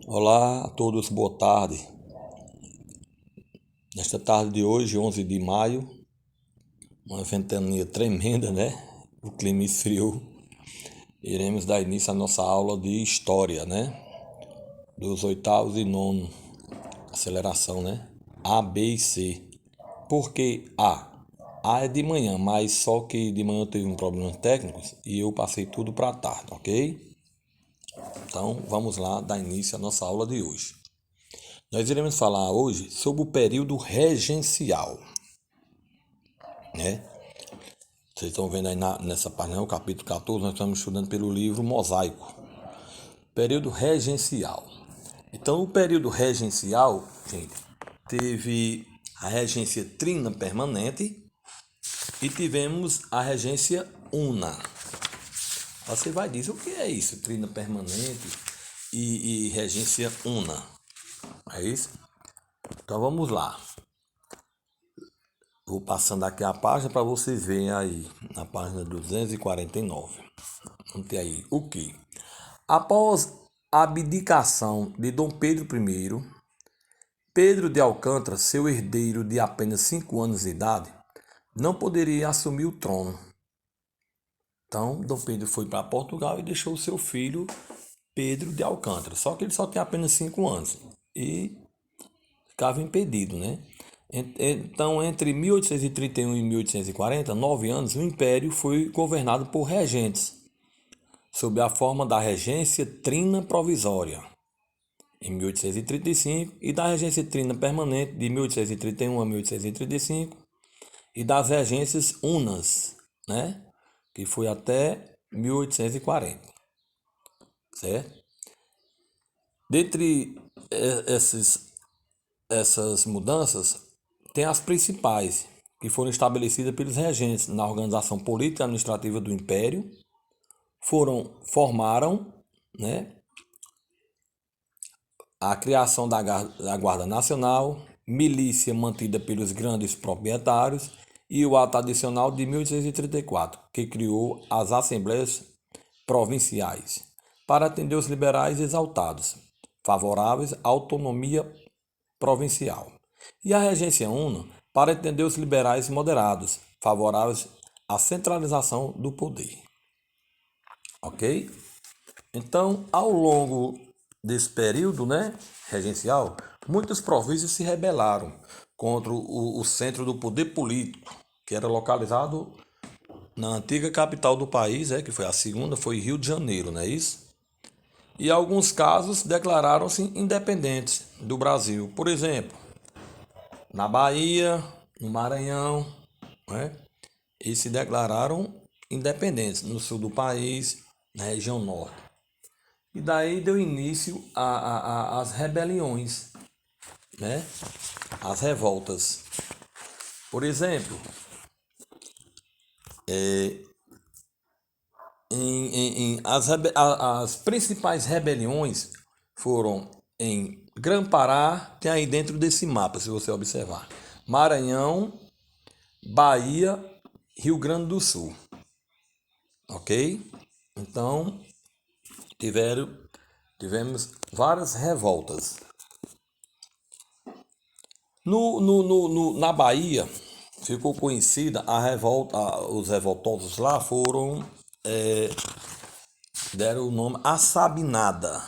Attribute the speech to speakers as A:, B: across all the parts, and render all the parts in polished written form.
A: Olá a todos, boa tarde. Nesta tarde de hoje, 11 de maio, uma ventania tremenda, né? O clima esfriou. Iremos dar início à nossa aula de história, né? Dos oitavos e nono, aceleração, né? A, B e C. Por que A? A é de manhã, mas só que de manhã eu tive um problema técnico e eu passei tudo para a tarde, ok? Então vamos lá dar início à nossa aula de hoje. Nós iremos falar hoje sobre o período regencial, né? Vocês estão vendo aí nessa página, o capítulo 14, nós estamos estudando pelo livro Mosaico. Período regencial. Então, o período regencial, gente, teve a regência trina permanente e tivemos a regência una. Você vai dizer, o que é isso? Trina permanente e regência una. É isso? Então, vamos lá. Vou passando aqui a página para vocês verem aí, na página 249. Vamos ter aí o que? Após a abdicação de Dom Pedro I, Pedro de Alcântara, seu herdeiro de apenas 5 anos de idade, não poderia assumir o trono. Então, Dom Pedro foi para Portugal e deixou seu filho Pedro de Alcântara. Só que ele só tinha apenas 5 anos e ficava impedido, né? Então, entre 1831 e 1840, 9 anos, o império foi governado por regentes, sob a forma da regência trina provisória, em 1835, e da regência trina permanente, de 1831 a 1835, e das regências unas, né? Que foi até 1840, certo? Dentre essas mudanças, tem as principais, que foram estabelecidas pelos regentes na organização política e administrativa do Império, formaram, né, a criação da Guarda Nacional, milícia mantida pelos grandes proprietários e o ato adicional de 1834, que criou as Assembleias Provinciais, para atender os liberais exaltados, favoráveis à autonomia provincial, e a Regência Una, para atender os liberais moderados, favoráveis à centralização do poder. Ok? Então, ao longo desse período, né, regencial, muitas províncias se rebelaram contra o centro do poder político, que era localizado na antiga capital do país, que foi a segunda, foi Rio de Janeiro, não é isso? E alguns casos declararam-se independentes do Brasil. Por exemplo, na Bahia, no Maranhão, né, eles se declararam independentes no sul do país, na região norte. E daí deu início às rebeliões, né? As revoltas. Por exemplo, as principais rebeliões foram em Grã-Pará, tem aí dentro desse mapa, se você observar. Maranhão, Bahia, Rio Grande do Sul. Ok? Então, tivemos várias revoltas. Na Bahia, ficou conhecida a revolta, os revoltosos lá deram o nome a Sabinada.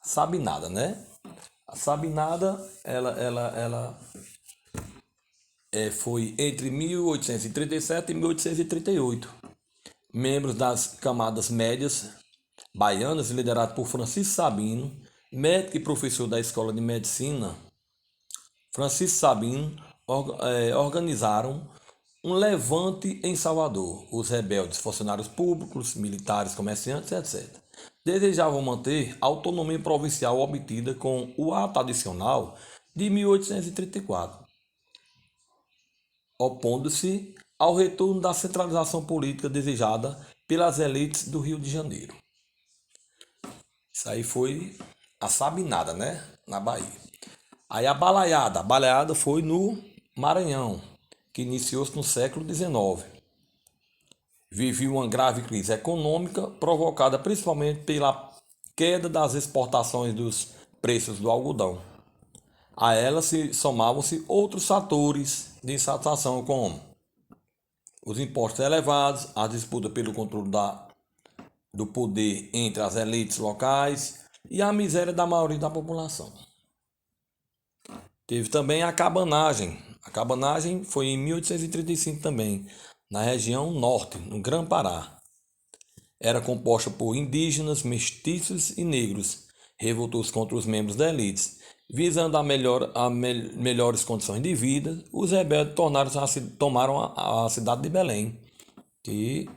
A: Sabinada, né? A Sabinada, ela foi entre 1837 e 1838. Membros das camadas médias baianas, liderado por Francisco Sabino, médico e professor da Escola de Medicina, Francisco Sabino, organizaram um levante em Salvador. Os rebeldes, funcionários públicos, militares, comerciantes, etc., desejavam manter a autonomia provincial obtida com o ato adicional de 1834, opondo-se ao retorno da centralização política desejada pelas elites do Rio de Janeiro. Isso aí foi a Sabinada, né? Na Bahia. Aí a balaiada foi no Maranhão, que iniciou-se no século XIX. Vivia uma grave crise econômica provocada principalmente pela queda das exportações dos preços do algodão. A elas se somavam-se outros fatores de insatisfação, como os impostos elevados, a disputa pelo controle do poder entre as elites locais e a miséria da maioria da população. Teve também a cabanagem. A cabanagem foi em 1835 também, na região norte, no Grã-Pará. Era composta por indígenas, mestiços e negros, revoltou-se contra os membros da elite. Visando melhores condições de vida, os rebeldes tomaram a cidade de Belém, que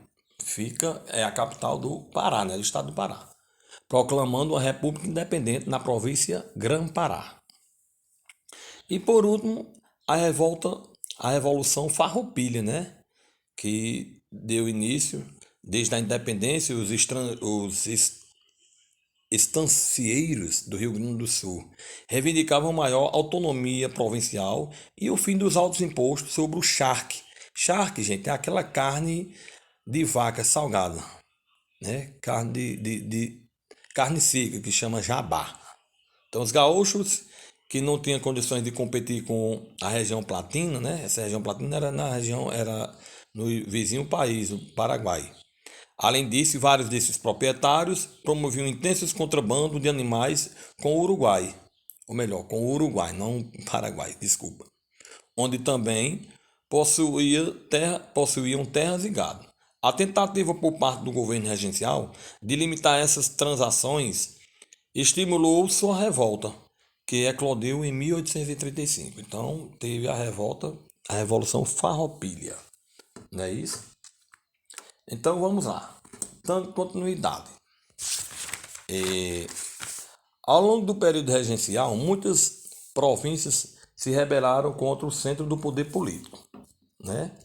A: é a capital do Pará, né, do estado do Pará, proclamando uma república independente na província Grã-Pará. E por último, a Revolução Farroupilha, né, que deu início desde a independência. Os estancieiros do Rio Grande do Sul reivindicavam maior autonomia provincial e o fim dos altos impostos sobre o charque. Charque, gente, é aquela carne de vaca salgada, né? Carne seca, que chama jabá. Então, os gaúchos que não tinham condições de competir com a região platina, né? Essa região platina era no vizinho país, o Paraguai. Além disso, vários desses proprietários promoviam intensos contrabando de animais com o Uruguai. Ou melhor, com o Uruguai, não Paraguai, desculpa. Onde também possuíam terras e gado. A tentativa por parte do governo regencial de limitar essas transações estimulou sua revolta, que eclodiu em 1835. Então, teve a Revolução Farroupilha. Não é isso? Então, vamos lá. Dando continuidade. Ao longo do período regencial, muitas províncias se rebelaram contra o centro do poder político, né?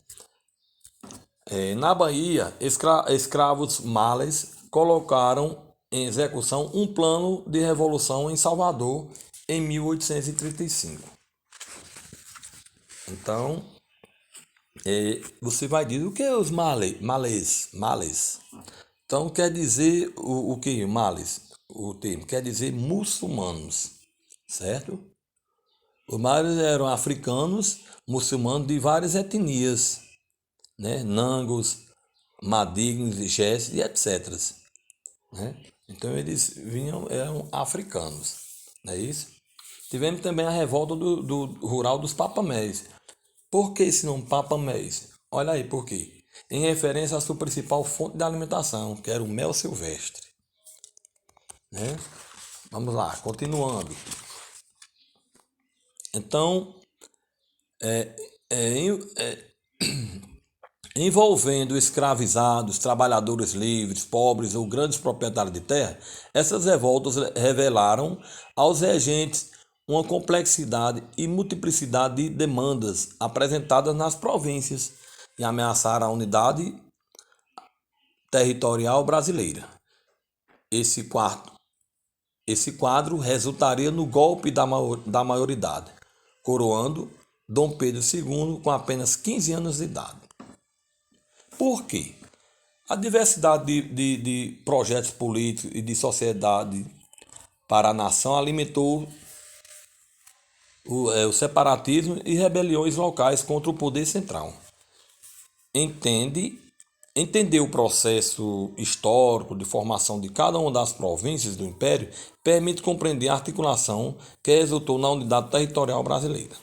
A: Na Bahia, escravos males colocaram em execução um plano de revolução em Salvador em 1835. Então, você vai dizer o que é os males? Então, quer dizer o que? Males, o termo, quer dizer muçulmanos, certo? Os males eram africanos, muçulmanos de várias etnias, né? Nangos, madignos, gesses e etc. Né? Então, eram africanos, não é isso? Tivemos também a revolta do rural dos papamés. Por que esse nome papamés? Olha aí por quê. Em referência à sua principal fonte de alimentação, que era o mel silvestre. Né? Vamos lá, continuando. Então, envolvendo escravizados, trabalhadores livres, pobres ou grandes proprietários de terra, essas revoltas revelaram aos regentes uma complexidade e multiplicidade de demandas apresentadas nas províncias e ameaçaram a unidade territorial brasileira. Esse quadro resultaria no golpe da maioridade, coroando Dom Pedro II com apenas 15 anos de idade. Por quê? A diversidade de projetos políticos e de sociedade para a nação alimentou o separatismo e rebeliões locais contra o poder central. Entender o processo histórico de formação de cada uma das províncias do Império permite compreender a articulação que resultou na unidade territorial brasileira.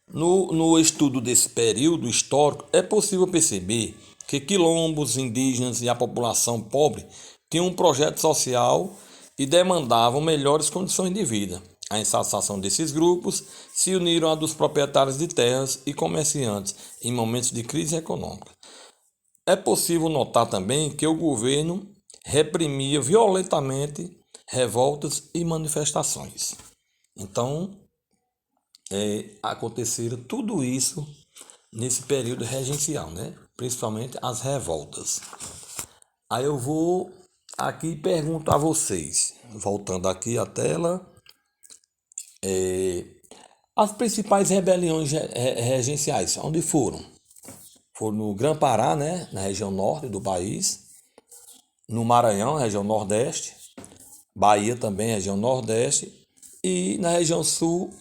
A: No estudo desse período histórico, é possível perceber que quilombos, indígenas e a população pobre tinham um projeto social e demandavam melhores condições de vida. A insatisfação desses grupos se uniram à dos proprietários de terras e comerciantes em momentos de crise econômica. É possível notar também que o governo reprimia violentamente revoltas e manifestações. Então, aconteceram tudo isso nesse período regencial, né? Principalmente as revoltas. Aí eu vou aqui perguntar a vocês, voltando aqui à tela, as principais rebeliões regenciais, onde foram? Foram no Grã-Pará, né? Na região norte do país, no Maranhão, região Nordeste, Bahia também, região Nordeste, e na região Sul,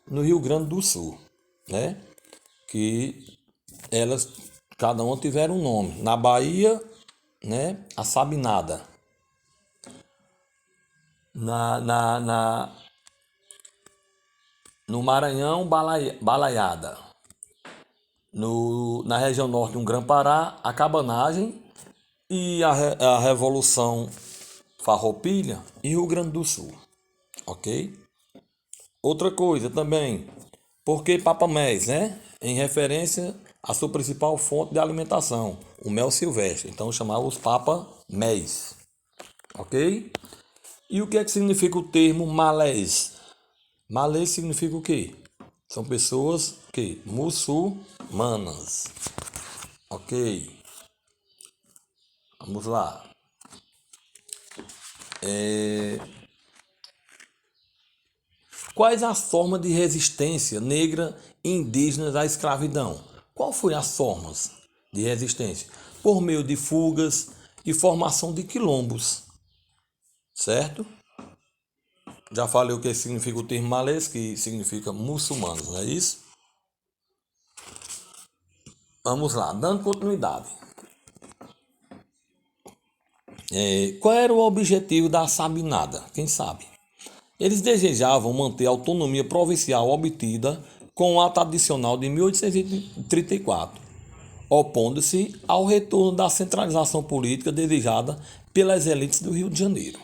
A: no Rio Grande do Sul, né? Que elas, cada uma tiveram um nome. Na Bahia, né, a Sabinada. No Maranhão, Balaiada. Na região norte, um Grã-Pará, a Cabanagem. E a Revolução Farroupilha em Rio Grande do Sul. Ok? Outra coisa também, por que papamés, né? Em referência à sua principal fonte de alimentação, o mel silvestre. Então chamava os papamés. Ok? E o que é que significa o termo malés? Malês significa o quê? São pessoas que muçulmanas. Ok. Vamos lá. Quais as formas de resistência negra e indígenas à escravidão? Qual foram as formas de resistência? Por meio de fugas e formação de quilombos, certo? Já falei o que significa o termo malês, que significa muçulmanos, não é isso? Vamos lá, dando continuidade. Qual era o objetivo da Sabinada? Quem sabe? Eles desejavam manter a autonomia provincial obtida com o ato adicional de 1834, opondo-se ao retorno da centralização política desejada pelas elites do Rio de Janeiro.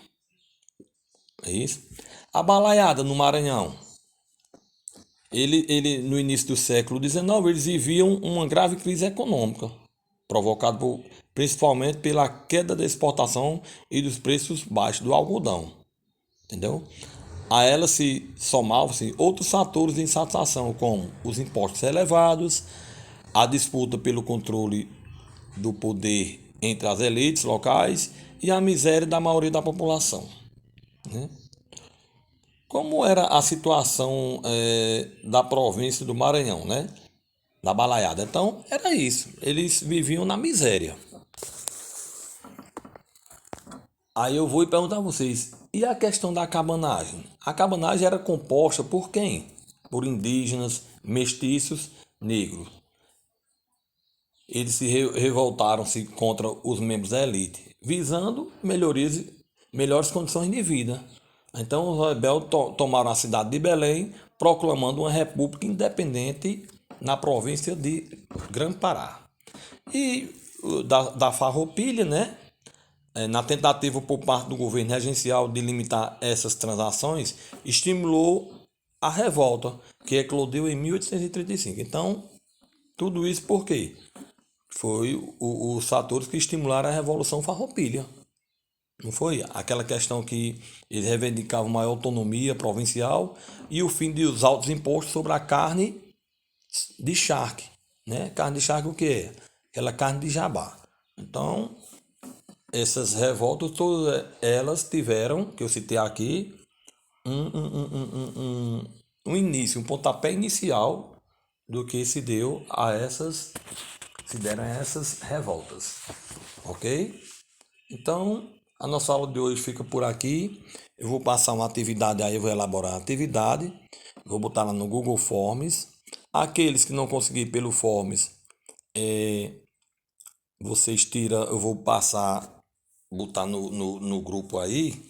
A: É isso? A balaiada no Maranhão. No início do século XIX, eles viviam uma grave crise econômica, provocada principalmente pela queda da exportação e dos preços baixos do algodão. Entendeu? A ela se somavam-se outros fatores de insatisfação, como os impostos elevados, a disputa pelo controle do poder entre as elites locais e a miséria da maioria da população. Né? Como era a situação da província do Maranhão, né? Da balaiada? Então, era isso. Eles viviam na miséria. Aí eu vou perguntar a vocês, e a questão da cabanagem? A cabanagem era composta por quem? Por indígenas, mestiços, negros. Eles se revoltaram-se contra os membros da elite, visando melhores condições de vida. Então os rebeldes tomaram a cidade de Belém, proclamando uma república independente na província de Grã-Pará. E da Farroupilha, né? Na tentativa por parte do governo regencial de limitar essas transações, estimulou a revolta, que eclodiu em 1835. Então, tudo isso por quê? Foi os fatores que estimularam a Revolução Farroupilha. Não foi? Aquela questão que eles reivindicavam maior autonomia provincial e o fim dos altos impostos sobre a carne de charque. Né? Carne de charque o que é? Aquela carne de jabá. Então, essas revoltas, todas elas tiveram, que eu citei aqui, um início, um pontapé inicial do que se deram a essas revoltas. Ok? Então, a nossa aula de hoje fica por aqui. Eu vou passar uma atividade aí, eu vou elaborar a atividade, vou botar lá no Google Forms. Aqueles que não conseguirem pelo Forms, vocês tiram, eu vou botar no grupo aí.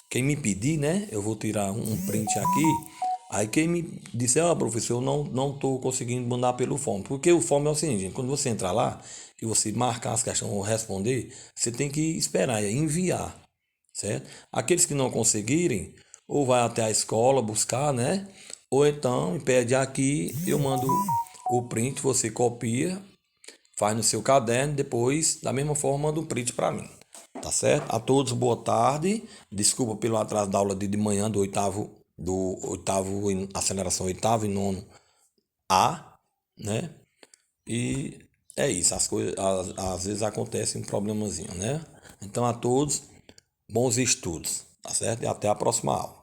A: Quem me pedir, né? Eu vou tirar um print aqui. Aí quem me disser, professor, eu não estou conseguindo mandar pelo Form. Porque o Form é o seguinte, gente, quando você entrar lá, que você marcar as questões ou responder, você tem que esperar, enviar, certo? Aqueles que não conseguirem, ou vai até a escola buscar, né? Ou então, pede aqui, eu mando o print, você copia, faz no seu caderno, depois, da mesma forma, manda um print para mim. Tá certo? A todos, boa tarde. Desculpa pelo atraso da aula de manhã do oitavo, aceleração oitavo e nono A, né? E é isso, as coisas, às vezes acontecem um problemazinho, né? Então a todos, bons estudos, tá certo? E até a próxima aula.